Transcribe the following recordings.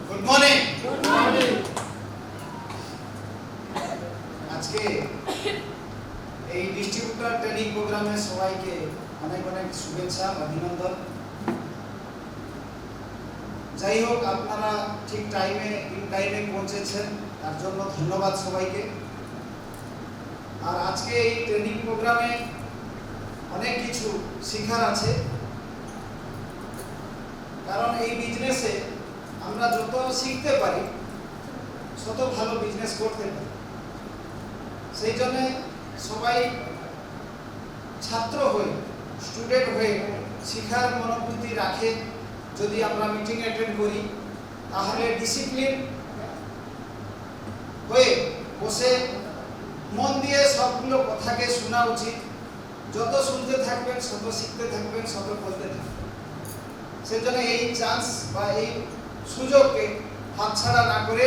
Good morning. Good morning. আজকে এই distributor training প্রোগ্রামে সবাইকে অনেক অনেক শুভেচ্ছা অভিনন্দন। যাই হোক, আপনারা ঠিক টাইমে পৌঁছেছেন, তার জন্য ধন্যবাদ সবাইকে। আর আজকে এই ট্রেনিং প্রোগ্রামে অনেক কিছু শেখার আছে, কারণ এই বিজনেসে আমরা যত শিখতে পারি তত ভালো বিজনেস করতে পারি। সেই জন্য সবাই ছাত্র হয়ে, স্টুডেন্ট হয়ে শিখার মনোবৃত্তি রাখে। যদি আমরা মিটিং অ্যাটেন্ড করি তাহলে ডিসিপ্লিন হয়ে বসে মন দিয়ে সবগুলো কথাকে শোনা উচিত। যত শুনতে থাকবেন তত শিখতে থাকবেন, তত বলতে থাকবেন। সেই জন্য এই চান্স বা এই সুযোগকে হাতছাড়া না করে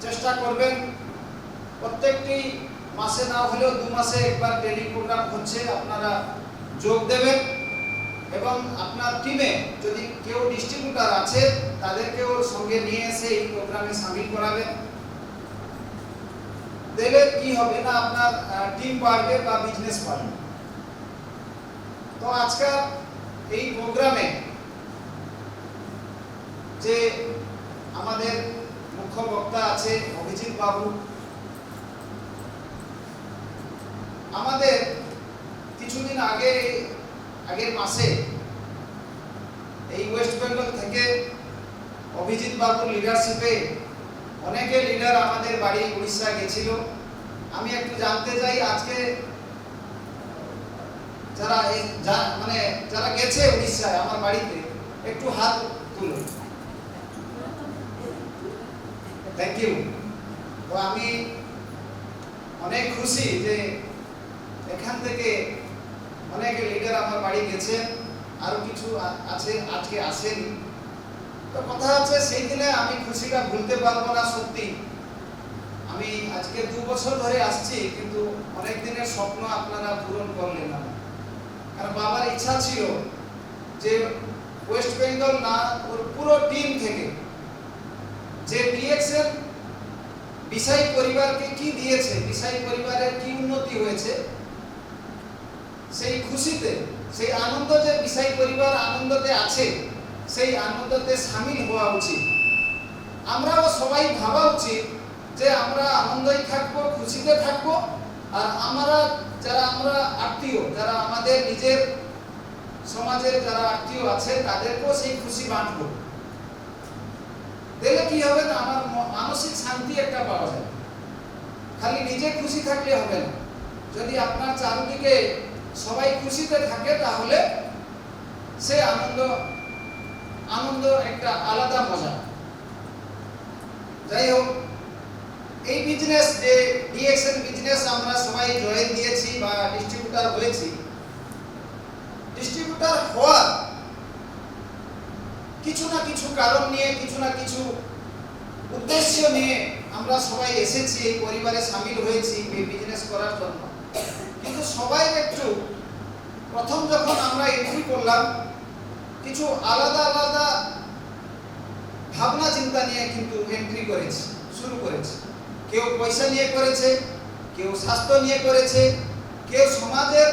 চেষ্টা করবেন। প্রত্যেকটি মাসে না হলেও 2 মাসে একবার ট্রেনিং প্রোগ্রাম হচ্ছে, আপনারা যোগ দেবেন এবং আপনার টিমে যদি কেউ ডিস্ট্রিবিউটর আছে তাদেরকেও সঙ্গে নিয়ে এসে এই প্রোগ্রামে শামিল করাবেন। দেখলে কি হবে না, আপনার টিম বাড়বে বা বিজনেস বাড়বে। তো আজকাল এই প্রোগ্রামে যে আমাদের মুখ্য বক্তা আছে অভিজিৎ বাবু, আমাদের কিছুদিন আগের মাসে এই ওয়েস্ট বেঙ্গল থেকে অভিজিৎ বাবুর লিডারশিপে অনেকে লিডার আমাদের বাড়ি উড়িষ্যা গেছিল। আমি একটু জানতে চাই, আজকে যারা গেছে উড়িষ্যায় আমার বাড়িতে, একটু হাত তুলুন। Thank you. তো আমি অনেক খুশি যে এখান থেকে অনেক লিডার আমার বাড়ি গেছে, আরো কিছু আছে আজকে আসেনি। তো কথা হচ্ছে, সেই দিনে আমি খুশিটা ভুলতে পারবো না। সত্যি আমি আজকে 2 বছর ধরে আসছি, কিন্তু অনেক দিনের স্বপ্ন আপনারা পূরণ করলেন না। কারণ বাবার ইচ্ছা ছিল যে ওয়েস্ট বেঙ্গল না, ওর পুরো টিম থেকে যে ডিএক্সএল বিসাই পরিবারকে কি দিয়েছে, বিসাই পরিবারের কি উন্নতি হয়েছে, সেই খুশিতে, সেই আনন্দ যে বিসাই পরিবার আনন্দতে আছে, সেই আনন্দতে শামিল হওয়া উচিত। আমরাও সবাই ভাবা উচিত যে আমরা আনন্দই থাকবো, খুশিতে থাকবো। আর আমরা আত্মীয়, যারা আমাদের নিজের সমাজের যারা আত্মীয় আছে, তাদেরকেও সেই খুশি বাঁটবো। দেখলে কি হবে না, আমার মানসিক শান্তি একটা পাওয়া যায়। খালি নিজে খুশি থাকলে হবে না, যদি আপনার চারদিকে সবাই খুশিতে থাকে তাহলে সে আনন্দ একটা আলাদা মজা। যাই হোক, এই বিজনেস যে ডিএক্সএল বিজনেস আমরা সবাই জয়েন দিয়েছি বা ডিস্ট্রিবিউটর হয়েছি, ডিস্ট্রিবিউটর হওয়ার কিছু না কিছু কারণ নিয়ে, কিছু না কিছু উদ্দেশ্য নিয়ে আমরা সবাই এসেছি, এই পরিবারে শামিল হয়েছি এই বিজনেস করার জন্য। কিন্তু সবাই একটু প্রথম যখন আমরা এন্ট্রি করলাম, কিছু আলাদা আলাদা ভাবনা চিন্তা নিয়ে কিন্তু এন্ট্রি করেছি, শুরু করেছি। কেউ পয়সা নিয়ে করেছে, কেউ স্বাস্থ্য নিয়ে করেছে, কেউ সমাজের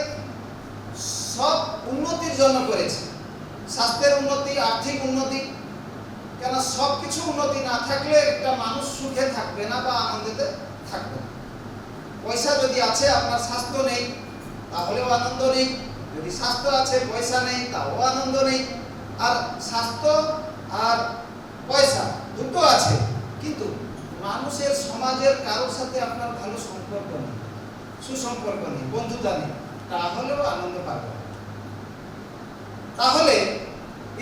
সব উন্নতির জন্য করেছে। স্বাস্থ্যের উন্নতি, আর্থিক উন্নতি, কেন সব কিছু উন্নতি না থাকলে একটা মানুষ সুখে থাকবে না বা আনন্দেতে থাকবে না। পয়সা যদি আছে, আপনার স্বাস্থ্য নেই তাহলেও আনন্দ নেই। যদি স্বাস্থ্য আছে পয়সা নেই, তাও আনন্দ নেই। আর স্বাস্থ্য আর পয়সা দুটো আছে, কিন্তু মানুষের, সমাজের কারোর সাথে আপনার ভালো সম্পর্ক নেই, সুসম্পর্ক নেই, বন্ধুতা নেই, তাহলেও আনন্দ পাবে। তাহলে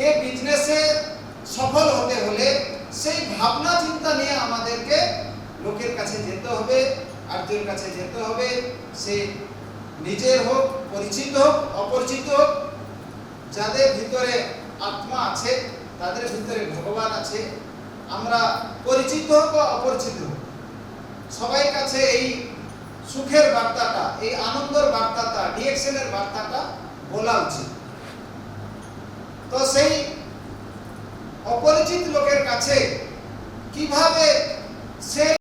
এই বিজনেসে সফল হতে হলে সেই ভাবনা চিন্তা নিয়ে আমাদেরকে লোকের কাছে যেতে হবে, আত্মীয়ের কাছে যেতে হবে। সে নিজের হোক, পরিচিত হোক, অপরিচিত হোক, যাদের ভিতরে আত্মা আছে, তাদের ভিতরে ভগবান আছে, আমরা পরিচিত হোক বা অপরিচিত হোক, সবাই কাছে এই সুখের বার্তাটা, এই আনন্দের বার্তাটা, ডিএক্সএল এর বার্তাটা বলা উচিত। তো সেই অপরিচিত লোকের কাছে কিভাবে সে